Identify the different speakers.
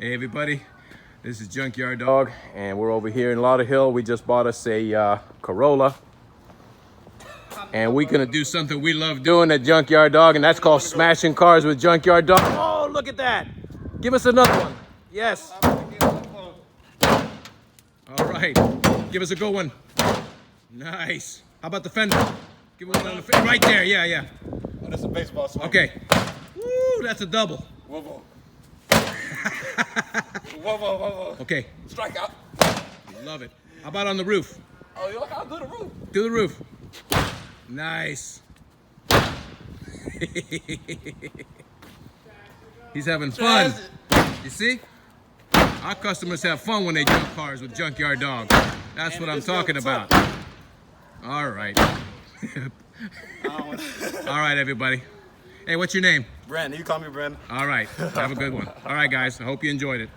Speaker 1: Hey everybody, this is Junkyard Dog, and we're over here in Lauderhill. We just bought us a Corolla, and we're gonna do something we love doing at Junkyard Dog, and that's called smashing cars with Junkyard Dog. Oh, look at that! Give us another one. Yes. All right, give us a good one. Nice. How about the fender? Give one on the fender. Right there. Yeah, yeah.
Speaker 2: Oh, that's a baseball swing.
Speaker 1: Okay. Woo, that's a double.
Speaker 2: Whoa, whoa. Whoa, whoa, whoa, whoa.
Speaker 1: Okay.
Speaker 2: Strike out.
Speaker 1: Love it. How about on the roof?
Speaker 2: Oh, you like, I'll do the roof.
Speaker 1: Do the roof. Nice. He's having fun. You see? Our customers have fun when they jump cars with Junkyard Dog. That's what I'm talking about. All right. All right, everybody. Hey, what's your name?
Speaker 2: Brandon, you call me Brandon.
Speaker 1: All right. Have a good one. All right, guys. I hope you enjoyed it.